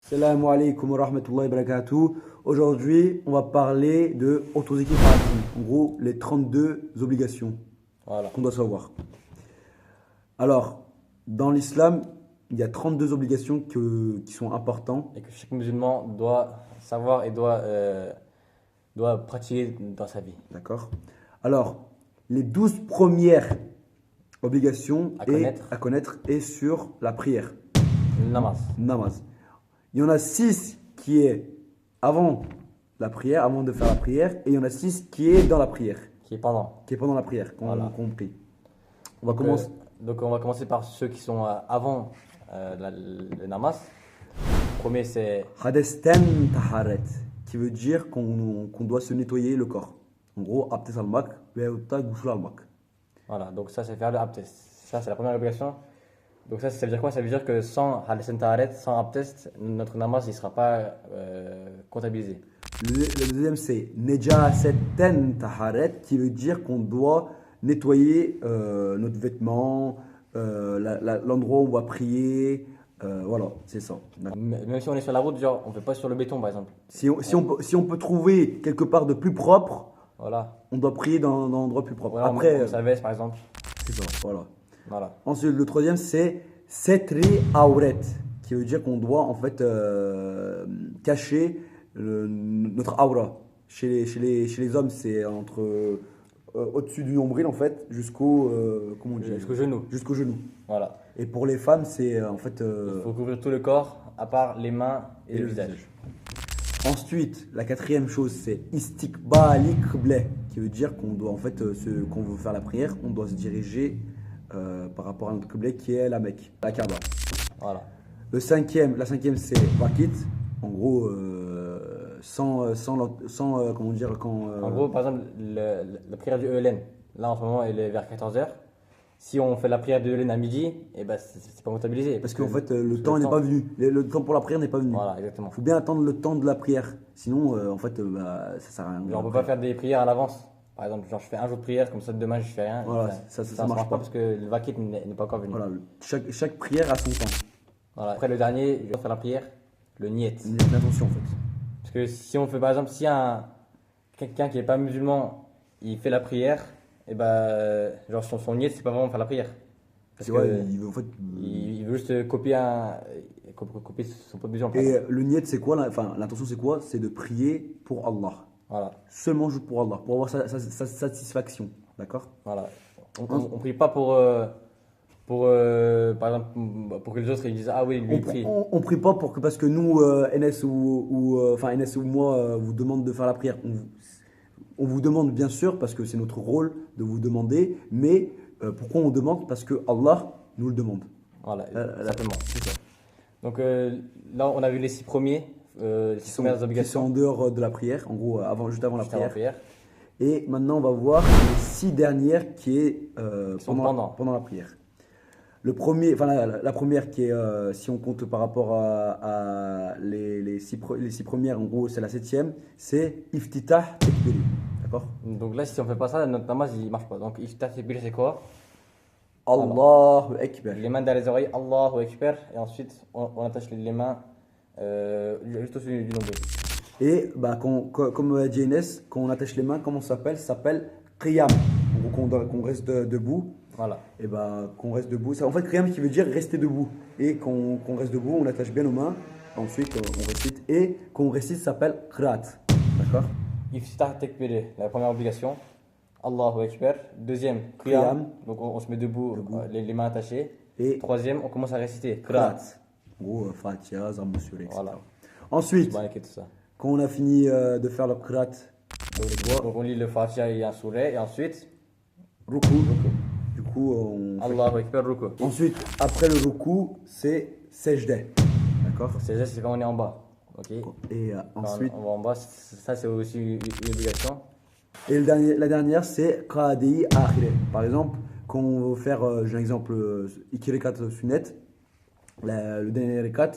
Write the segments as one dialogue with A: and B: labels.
A: Salam alaikum wa rahmatullahi wa barakatuh. Aujourd'hui, on va parler de autozikr farati. En gros, les 32 obligations
B: Voilà.
A: qu'on doit savoir. Alors, dans l'islam, il y a 32 obligations qui sont importantes.
B: Et que chaque musulman doit savoir et doit pratiquer dans sa vie.
A: D'accord? Alors, les 12 premières obligations
B: À connaître.
A: est sur la prière,
B: Le namaz.
A: namaz. Il y en a 6 qui est avant la prière, avant de faire la prière, et il y en a 6 qui est dans la prière,
B: Qui est pendant.
A: qui est pendant la prière,
B: Voilà.
A: qu'on prie. On va
B: Donc,
A: commencer.
B: donc on va commencer par ceux qui sont avant le namaz. Le premier c'est
A: Hadesten taharet, qui veut dire qu'on doit se nettoyer le corps. En gros, abdes al-mak, ve'uta ghusl al-mak.
B: voilà. Donc ça c'est faire le abdest. Ça c'est la première obligation. Donc ça veut dire quoi? Ça veut dire que sans hadath taharet, sans abdest, notre namaz il sera pas comptabilisé.
A: Le deuxième, c'est nejasetten taharet, qui veut dire qu'on doit nettoyer notre vêtement, l'endroit où on va prier. Voilà, c'est ça. D'accord.
B: Même si on est sur la route, genre on ne fait pas sur le béton par exemple.
A: Si on peut trouver quelque part de plus propre,
B: Voilà.
A: on doit prier dans un endroit plus propre.
B: Voilà,
A: Après,
B: comme sa veste par exemple.
A: c'est ça, voilà.
B: Voilà.
A: Ensuite, le troisième, c'est setri auret, qui veut dire qu'on doit en fait cacher notre aura. Chez les hommes, c'est entre au-dessus du nombril en fait jusqu'au comment on dit,
B: Jusqu'au genou.
A: jusqu'au genou.
B: Voilà.
A: Et pour les femmes, c'est en fait
B: Il faut couvrir tout le corps, à part les mains et le visage.
A: Ensuite, la quatrième chose, c'est istikbali qibla, qui veut dire qu'on doit en fait qu'on veut faire la prière, on doit se diriger par rapport à notre qibla qui est la Mecque, la Kaaba.
B: Voilà.
A: La cinquième, c'est Wakit. En gros, comment dire, quand.
B: En gros, par exemple, la prière du ELN, là en ce moment, elle est vers 14h. Si on fait la prière du ELN à midi, eh ben, c'est pas comptabilisé.
A: Parce qu'en fait, le temps n'est pas venu. Le temps pour la prière n'est pas venu.
B: Voilà, exactement.
A: Il faut bien attendre le temps de la prière. Sinon, en fait, ça sert à rien.
B: Genre, on peut pas faire des prières à l'avance. Par exemple, genre, je fais un jour de prière, comme ça demain je fais rien.
A: Voilà,
B: Enfin,
A: ça marche pas.
B: parce que le vakit n'est pas encore venu.
A: Voilà, chaque prière a son temps.
B: Voilà. Après, le dernier, je vais faire la prière, le niet.
A: Une attention, en fait.
B: Parce que si on fait par exemple, si quelqu'un qui n'est pas musulman, il fait la prière, et ben genre son niet, c'est pas vraiment faire la prière. Parce
A: C'est
B: que
A: vrai, en fait.
B: il veut juste copier son pote musulman. par
A: Et
B: exemple.
A: le niet, c'est quoi? Enfin, l'intention, c'est quoi? C'est de prier pour Allah.
B: Voilà,
A: Seulement juste pour Allah, pour avoir sa satisfaction. D'accord?
B: voilà. On prie pas par exemple, pour que les autres ils disent ah oui, lui il prie.
A: On prie pas parce que nous, NS enfin NS ou moi, vous demande de faire la prière. On vous demande bien sûr parce que c'est notre rôle de vous demander, mais pourquoi on demande? Parce que Allah nous le demande.
B: Voilà,
A: Exactement.
B: Donc là, on a vu les 6 premiers, les 6 premières
A: Qui sont
B: obligations.
A: en dehors de la prière, en gros, juste avant la
B: Juste avant la
A: prière.
B: prière.
A: Et maintenant, on va voir les 6 dernières qui est
B: Qui sont pendant
A: la prière. Le premier, enfin la première qui est, si on compte par rapport à les six premières, en gros, c'est la septième, c'est iftitah tekbiri. D'accord?
B: Donc là, si on fait pas ça, notre namaz il marche pas. Donc iftitah takbir, c'est quoi?
A: Allahu Akbar.
B: Les mains derrière les oreilles, Allahu Akbar, et ensuite on attache les mains juste au-dessus du nombril.
A: Et bah, comme dit Enes, quand on attache les mains, comment ça s'appelle? Ça s'appelle qiyam. En gros, qu'on reste debout.
B: Voilà.
A: Et bah, qu'on reste debout. En fait, qiyam qui veut dire rester debout. Et qu'on reste debout, on attache bien nos mains. Ensuite, on récite. Et qu'on récite, ça s'appelle qiraat. D'accord?
B: Iftitah takbir, la première obligation. Allahu Akbar. Deuxième,
A: Qiyam.
B: qiyam. Donc on se met debout, les mains attachées.
A: Et
B: Troisième, on commence à réciter.
A: qiraat.
B: Qiraat.
A: En gros, Fatiha, Zamboussuré, etc.
B: Voilà.
A: Ensuite,
B: Subhanak et tout ça.
A: quand on a fini de faire le qiraat,
B: Donc on lit le Fatiha et un souret, et ensuite,
A: ruku. Du coup, on fait-
B: Allahu Akbar, ruku.
A: Ensuite, après le ruku, c'est sajda. D'accord?
B: C'est quand on est en bas. Ok.
A: Et
B: Quand
A: ensuite,
B: on va en bas, ça c'est aussi une obligation.
A: et la dernière, c'est qadi akhire. Par exemple, quand on veut faire, j'ai un exemple, ikirekat sunet, le dernier rekat,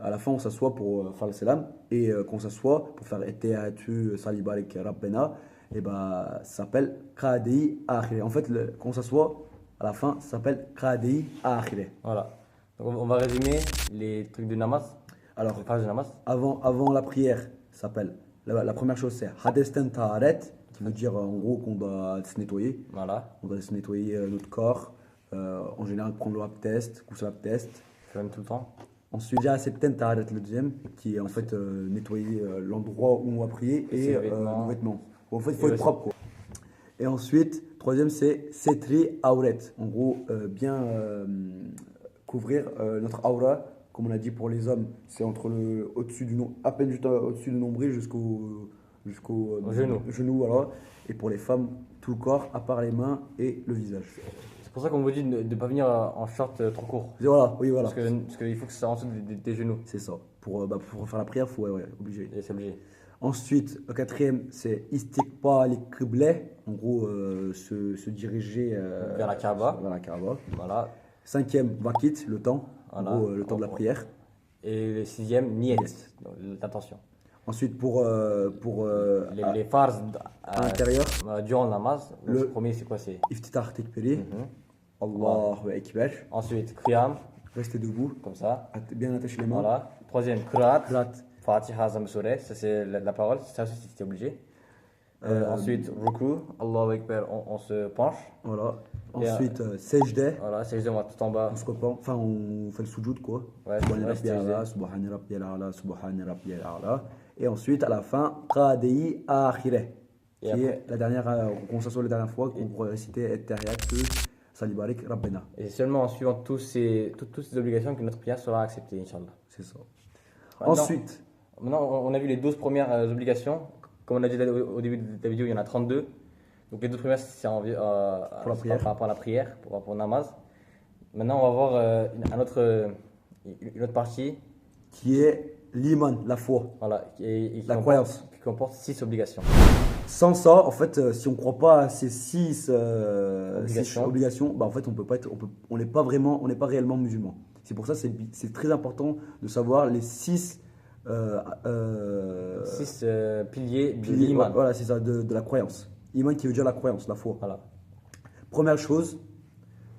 A: à la fin, on s'assoit pour faire le salam. Et quand on s'assoit pour faire ettehatu salibarik rabbena, et bah, ça s'appelle qadi akhire. En fait, quand on s'assoit, à la fin, ça s'appelle qadi akhire.
B: Voilà. Donc on va résumer les trucs de namaz.
A: Alors,
B: Les phases de namaz.
A: avant la prière, ça s'appelle. La première chose, c'est Hadesten Taharet, qui veut dire en gros qu'on doit se nettoyer.
B: Voilà.
A: On doit se nettoyer notre corps. En général, prendre le test, coucher le test.
B: Je fais même tout le temps.
A: Ensuite, déjà, Septen Taharet, le deuxième, qui est en fait nettoyer l'endroit où on va prier et
B: Ses vêtements.
A: nos vêtements. En fait, il faut
B: Et
A: être
B: aussi-
A: propre, quoi. Et ensuite, troisième, c'est Setri Auret. En gros, bien couvrir notre aura. Comme on a dit pour les hommes, c'est au-dessus à peine juste au-dessus du nombril jusqu'au
B: Au genou.
A: genou, voilà. Et pour les femmes, tout le corps, à part les mains et le visage.
B: C'est pour ça qu'on vous dit de ne pas venir en short trop court.
A: Et voilà, oui, voilà.
B: Parce qu'il faut que ça soit en dessous des genoux.
A: C'est ça. Pour faire la prière, il faut, ouais, obligé.
B: Et c'est obligé.
A: Ensuite, le quatrième, c'est Istiqbal al-Qibla. En gros, se diriger
B: Vers la Kaaba.
A: vers la Kaaba.
B: Voilà.
A: Cinquième, Vakit, le temps. En
B: Voilà.
A: gros, le temps de la prière.
B: Et le sixième, Niyet.
A: Niyet.
B: Donc, l'intention.
A: Ensuite, pour
B: Les phares
A: à l'intérieur,
B: durant le namaz. Donc,
A: Le-
B: le premier, c'est quoi? C'est
A: Iftitah Tekbiri,
B: Mhm.
A: Allahu Akbar,
B: Ensuite, Qiyam,
A: rester debout,
B: comme ça.
A: bien attacher les mains.
B: Voilà. Troisième, Qiraat.
A: Qiraat.
B: Fatiha, Zamm Surah. Ça, c'est la parole. Ça aussi, c'était obligé. Ensuite, Ruku. Allahu Akbar, on se penche.
A: Voilà.
B: Et,
A: Ensuite, Sajda,
B: Voilà, c'est on va tout en bas.
A: on se repent, enfin on fait le sujoud quoi.
B: Ouais,
A: Subhani
B: ouais,
A: Rabbiyal
B: Sajda.
A: A'la, Subhani Rabbiyal A'la, Subhani Rabbiyal A'la. Et ensuite, à la fin, Qadei Akhireh, qui
B: Et après-
A: est la dernière, qu'on s'assoit la dernière fois, qu'on pourrait réciter Et-Tahiyat que Salibarik Rabbena.
B: Et c'est seulement en suivant toutes ces obligations que notre prière sera acceptée, Inch'Allah.
A: C'est ça.
B: Maintenant-
A: Ensuite,
B: Maintenant, on a vu les 12 premières obligations. Comme on a dit au début de la vidéo, il y en a 32. Donc les 12 premières, c'est
A: Pour la prière.
B: par rapport à la prière, pour rapport au namaz. Maintenant, on va voir une autre partie,
A: qui est l'iman, la foi.
B: voilà, qui
A: La croyance.
B: qui comporte 6 obligations.
A: Sans ça, en fait, si on ne croit pas à ces six
B: Obligations.
A: bah, en fait, on peut pas être, on n'est pas vraiment, on n'est pas réellement musulman. C'est pour ça, c'est très important de savoir les six
B: 6 piliers de
A: piliers.
B: l'iman.
A: Voilà, c'est ça, de la croyance. Iman qui veut dire la croyance, la foi.
B: Voilà.
A: Première chose,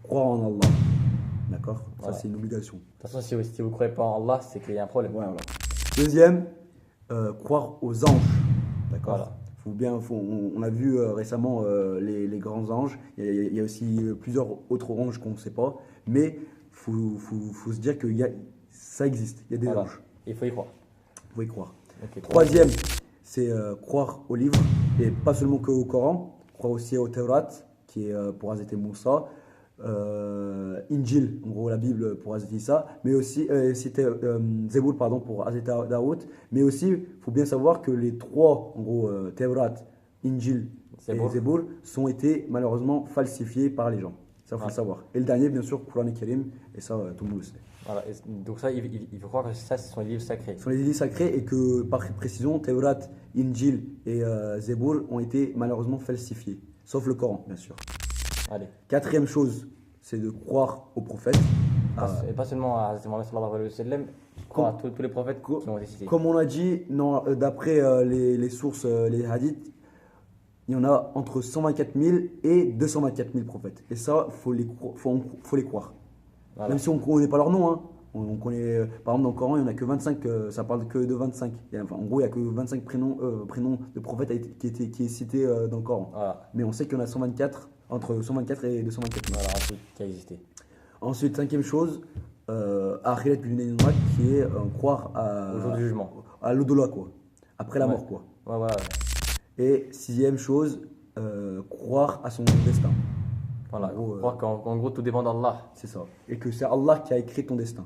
A: croire en Allah. D'accord. Ça,
B: Voilà.
A: c'est une obligation.
B: De toute façon, si vous ne croyez pas en Allah, c'est qu'il y a un problème.
A: Ouais, voilà. Deuxième, croire aux anges. D'accord.
B: Voilà.
A: On a vu récemment les grands anges. Il y a aussi plusieurs autres anges qu'on ne sait pas. Mais faut se dire que ça existe. Il y a des
B: Voilà.
A: anges.
B: Il faut y croire.
A: Il faut y croire.
B: Ok.
A: Troisième, c'est croire au livre. Et pas seulement qu'au Coran. Croire aussi au Taurat, qui est pour Hazrat Moussa. Injil, en gros la Bible pour Hazrat Issa, mais aussi c'était Zeboul pardon pour Hazrat Daoud, mais aussi il faut bien savoir que les trois en gros Taurat, Injil
B: Zeboul.
A: et Zeboul sont été malheureusement falsifiés par les gens. Ça faut
B: Ouais.
A: le savoir. Et le dernier bien sûr Coran et Karim, et ça tout le monde le sait.
B: Voilà. Donc ça, il faut croire que ça, ce sont les livres sacrés.
A: Ce sont les livres sacrés et que par précision Taurat, Injil et Zeboul ont été malheureusement falsifiés, sauf le Coran bien sûr.
B: Allez.
A: Quatrième chose, c'est de croire aux prophètes.
B: Et pas seulement à Hazrat Mohammed sallallahu alayhi wa sallam, croire à tous les prophètes qui ont été cités.
A: Comme on a dit, d'après les sources, les hadiths, il y en a entre 124 000 et 224 000 prophètes. Et ça, faut les croire.
B: Voilà.
A: Même si on ne connaît pas leur nom. Hein. On connaît, par exemple, dans le Coran, il n'y en a que 25, ça parle que de 25. En gros, il n'y a que 25 prénoms de prophètes qui est cité dans le Coran.
B: Voilà.
A: Mais on sait qu'il y en a 124, entre 124 et 224 000.
B: Voilà un truc qui a existé.
A: Ensuite, cinquième chose, Akhirat Bilunaynoumak, qui est croire
B: Au jour du jugement.
A: à l'au-delà, quoi. Après la
B: Ouais.
A: mort, quoi.
B: Ouais, voilà.
A: Et sixième chose, croire à son destin.
B: Voilà.
A: En gros,
B: Croire qu'en gros, tout dépend d'Allah.
A: C'est ça. Et que c'est Allah qui a écrit ton destin.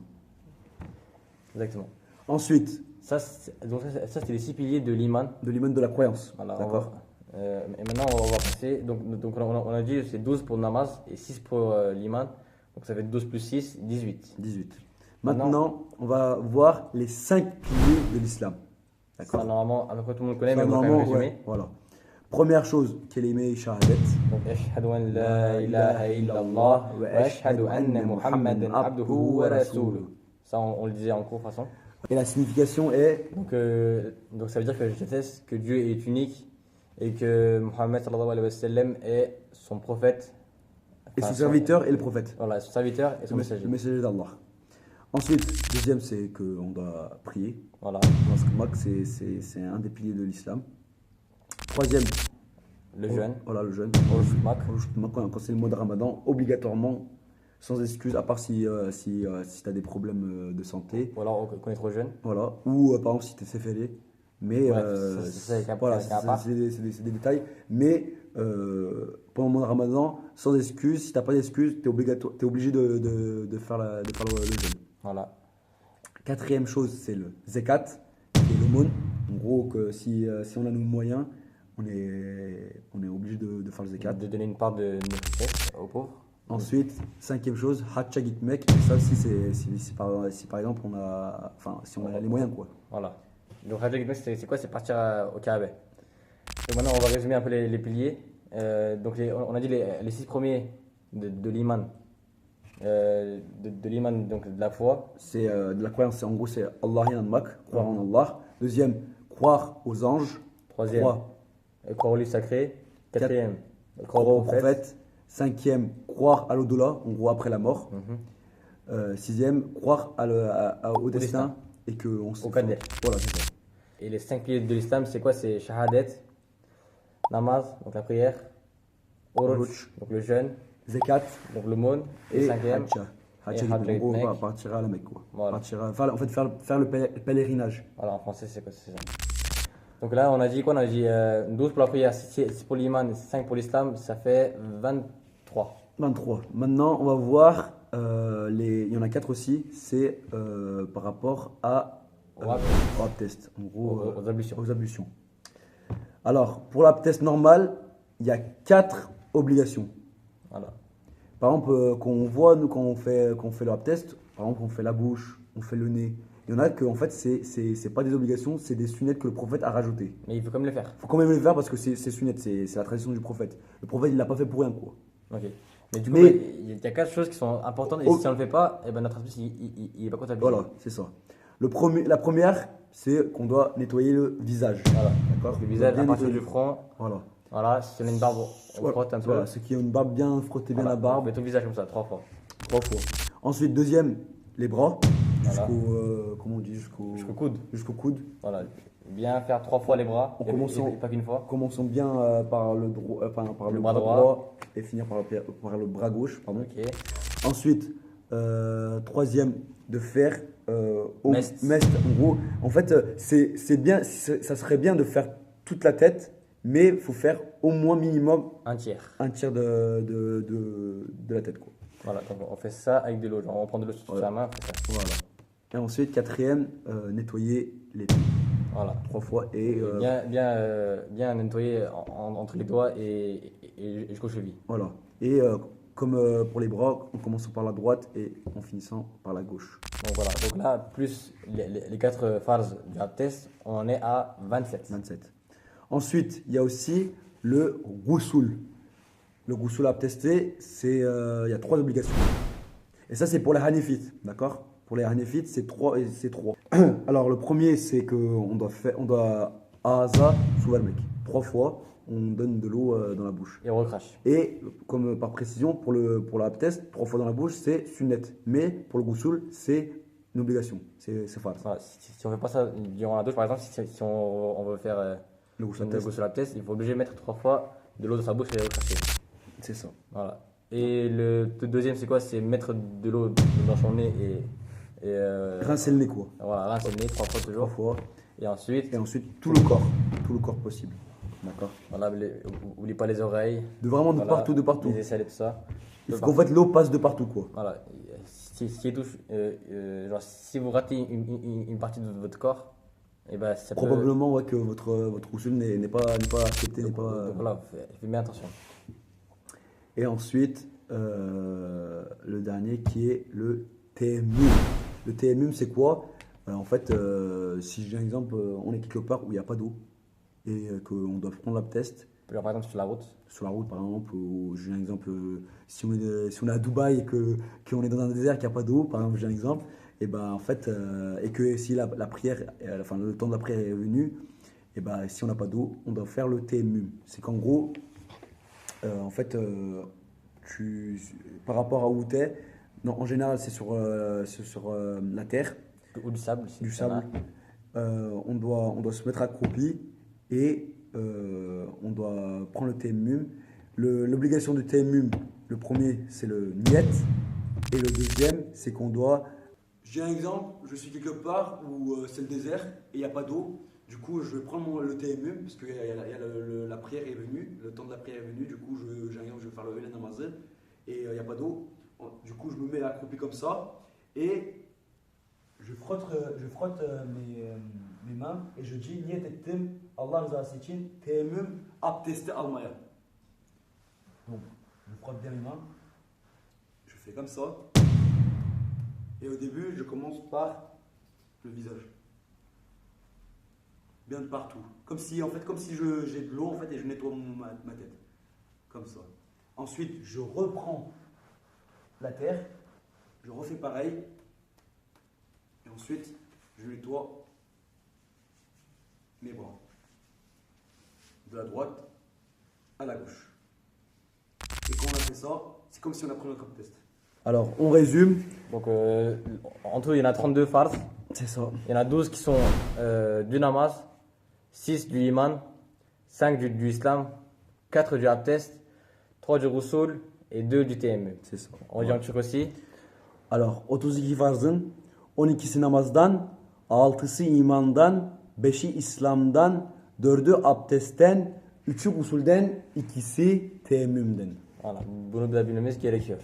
B: Exactement.
A: Ensuite,
B: Donc ça, c'était les 6 piliers de l'iman.
A: de l'iman de la croyance.
B: Voilà,
A: D'accord.
B: et maintenant, on va passer. Donc on a dit c'est 12 pour le namaz et 6 pour l'iman. Donc ça fait 12 plus 6, 18.
A: 18.
B: Maintenant-
A: Maintenant, on va voir les 5 piliers de l'islam.
B: Ça,
A: D'accord.
B: normalement, à peu près tout le monde connaît, mais
A: Ça,
B: on va quand même
A: normalement,
B: résumer.
A: ouais, voilà. Première chose, kelime shahadat.
B: Donc, ashhadu an la ilaha illallah wa ashhadu anna Muhammadan abduhu wa rasuluh. Ça, on le disait en cours, de toute façon.
A: Et la signification est
B: Donc ça veut dire que j'atteste que Dieu est unique et que Mohammed sallallahu alayhi wa sallam est son prophète.
A: et
B: Enfin,
A: son serviteur et le prophète.
B: Voilà, son serviteur et son
A: Le
B: messager.
A: messager d'Allah. Ensuite, deuxième, c'est qu'on doit prier.
B: Voilà.
A: Parce que c'est un des piliers de l'islam. Troisième,
B: Le jeûne.
A: voilà, le jeûne.
B: Mak.
A: Quand c'est le mois de Ramadan, obligatoirement, sans excuse, à part si tu as des problèmes de santé.
B: Ou alors qu'on est trop jeune.
A: Voilà. Ou par exemple si tu es CFLé. Mais
B: Ouais, c'est
A: voilà,
B: un part.
A: c'est des détails. Mais pendant le mois de Ramadan, sans excuse, si tu n'as pas d'excuse, tu es obligé de faire le jeûne.
B: Voilà.
A: Quatrième chose, c'est le zakat, qui est l'aumône. En gros, que si on a nos moyens, on est obligé de faire le zakat.
B: De donner une part de notre richesse aux pauvres.
A: Ensuite, cinquième chose, Hajj Gitmek. Et ça aussi, si par exemple si on a les moyens, quoi.
B: Voilà. Donc, Hajj al-Gitmek, c'est quoi? C'est partir au Kaaba. Donc, maintenant, on va résumer un peu les piliers. Donc, on a dit les 6 premiers de l'iman. De l'iman, donc de la foi.
A: C'est de la croyance. En gros, c'est Allah Mak, croire en Allah. Deuxième, croire aux anges.
B: Troisième, croire au livre sacré. Quatrième,
A: Croire aux prophètes. Cinquième, croire à l'au-delà, en gros après la mort. Sixième, croire au destin. Et que on
B: Au Qadr.
A: Voilà, c'est ça.
B: Et les 5 piliers de l'islam, c'est quoi? C'est shahadat, namaz, donc la prière, uruj, donc le jeûne,
A: Zakat
B: donc l'aumône, et
A: et
B: cinquième,
A: Hajj.
B: et Hajj
A: En gros, on
B: Gitmek.
A: va partir à la Mecque, quoi.
B: Voilà.
A: En fait, faire le pèlerinage.
B: Voilà, en français, c'est quoi? C'est ça. Donc là, on a dit quoi? On a dit 12 pour la prière, 6 pour l'iman, 5 pour l'islam, ça fait 23.
A: 23. Maintenant, on va voir, il y en a 4 aussi, c'est par rapport
B: Au abdest.
A: au abdest, en gros,
B: Aux ablutions.
A: aux ablutions. Alors, pour l'abdest normal, il y a 4 obligations.
B: Voilà.
A: Par exemple, qu'on voit, nous, quand on fait l'abdest, par exemple, on fait la bouche, on fait le nez. Il y en a que, en fait, c'est pas des obligations, c'est des sunnettes que le prophète a rajoutées.
B: Mais il faut quand même le faire.
A: Il faut quand même le faire parce que c'est sunnet, c'est la tradition du prophète. Le prophète, il l'a pas fait pour rien, quoi.
B: Ok. Mais du coup,
A: Mais-
B: il y a 4 choses qui sont importantes et
A: Oh.
B: si on ne le fait pas, eh ben notre abdest, il est pas comptabilisé.
A: Voilà, c'est ça. La première, c'est qu'on doit nettoyer le visage.
B: Voilà.
A: D'accord.
B: Le visage,
A: Bien
B: à partir
A: nettoyer.
B: du front,
A: Voilà.
B: voilà, si on a une barbe, on
A: Voilà.
B: frotte un peu.
A: Voilà, ceux qui ont une barbe bien, frottez bien
B: Voilà.
A: la barbe.
B: Mais tout le visage comme ça, 3 fois.
A: 3 fois. Ensuite, deuxième, les bras.
B: Voilà.
A: Comment on dit, jusqu'au
B: coude.
A: Jusqu'au coude.
B: Voilà. Bien faire 3 fois les bras,
A: En
B: et
A: commençant-
B: pas qu'une fois.
A: Commençons bien par le par
B: Le
A: le
B: bras
A: bras
B: droit.
A: droit et finir par le bras gauche, pardon.
B: Ok.
A: Ensuite, troisième, de faire
B: Mest.
A: En gros, en fait, c'est bien, ça serait bien de faire toute la tête, mais il faut faire au moins minimum
B: Un tiers.
A: un tiers de la tête, quoi.
B: Voilà, donc on fait ça avec de l'eau. Genre, on prend de l'eau sur
A: Voilà.
B: la main, on fait ça.
A: Voilà. Et ensuite, quatrième, nettoyer les pieds
B: Voilà.
A: 3 fois et
B: Bien nettoyer entre les doigts et jusqu'aux chevilles.
A: voilà. Et comme pour les bras, en commençant par la droite et en finissant par la gauche.
B: Donc voilà, donc là, plus les 4 phases du abdest, on en est à 27.
A: 27. Ensuite, il y a aussi le ghusl. Le ghusl à tester, il y a 3 obligations. Et ça, c'est pour les Hanifites, d'accord? Pour les Hanifites, c'est 3 et c'est 3. Alors, le premier, c'est qu'on doit Aza Souvermek. 3 fois, on donne de l'eau dans la bouche.
B: Et on recrache.
A: Et comme par précision, pour la test, 3 fois dans la bouche, c'est sunnet. Mais pour le ghusl, c'est une obligation. C'est farce.
B: Voilà, si on ne fait pas ça durant la douche, par exemple, si on veut faire
A: Le ghusl
B: le
A: test,
B: ghusl abdest, il faut obligé de mettre 3 fois de l'eau dans sa bouche et recracher.
A: c'est ça.
B: Voilà. Et le deuxième, c'est quoi? C'est mettre de l'eau dans son nez et
A: Rincer le nez, quoi.
B: voilà, rincer le nez 3 fois
A: 3
B: toujours.
A: fois.
B: Et ensuite,
A: Et ensuite, tout le corps possible. D'accord.
B: voilà, oublie pas les oreilles.
A: De vraiment de
B: Voilà,
A: partout, de partout.
B: Les aisselles et tout ça.
A: Il
B: De
A: faut qu'en fait l'eau passe de partout, quoi.
B: Voilà. Genre, si vous ratez une partie de votre corps, et ben ça peut.
A: Probablement ouais, que votre ghusl n'est pas accepté, n'est pas.
B: Donc voilà, faites bien attention.
A: Et ensuite, le dernier qui est le tayammum. Le tayammum, c'est quoi? En fait, si j'ai un exemple, on est quelque part où il n'y a pas d'eau et qu'on doit prendre l'abdest
B: Genre, par exemple, sur la route.
A: sur la route, par exemple, ou j'ai un exemple, si on est à Dubaï et qu'on est dans un désert qui n'a pas d'eau, par exemple, j'ai un exemple, et ben en fait, et que si la prière, enfin le temps de la prière est venu, et ben si on n'a pas d'eau, on doit faire le tayammum. C'est qu'en gros, en fait, par rapport à où tu es, Non, en général, c'est sur la terre,
B: Ou du sable, si
A: du
B: il y en a.
A: sable. On doit se mettre accroupi et on doit prendre le tayammum. L'obligation du tayammum, le premier, c'est le niyat. Et le deuxième, c'est qu'on doit. J'ai un exemple, je suis quelque part où c'est le désert et il n'y a pas d'eau. Du coup, je vais prendre le tayammum parce que la prière est venue, le temps de la prière est venu. Du coup, j'ai un exemple, je vais faire le namaz et il n'y a pas d'eau. Du coup, je me mets accroupi comme ça et je frotte mes mains et je dis niyet ettim Allah rızası için tayammum abdesti almaya. Donc, je frotte bien mes mains, je fais comme ça. Et au début, je commence par le visage. Bien de partout. Comme si j'ai de l'eau en fait et je nettoie ma tête. Comme ça. Ensuite, je reprends la terre. Je refais pareil. Et ensuite, je nettoie mes bras. De la droite à la gauche. Et quand on a fait ça, c'est comme si on a pris notre test. Alors, on résume.
B: Donc, en tout, il y en a 32 fards.
A: C'est ça.
B: Il y en a 12 qui sont du namaz, 6 du iman, 5 du islam, 4 du abdest, 3 du ghusl et 2 du tayammum.
A: C'est ça.
B: On dit en turc aussi.
A: Alors 32 farzın 12'si namazdan, 6'sı imandan, 5'i İslam'dan, 4'ü abdestten, 3'ü usulden, 2'si teyemmümden.
B: Voilà, bunu da bilmemiz gerekiyor.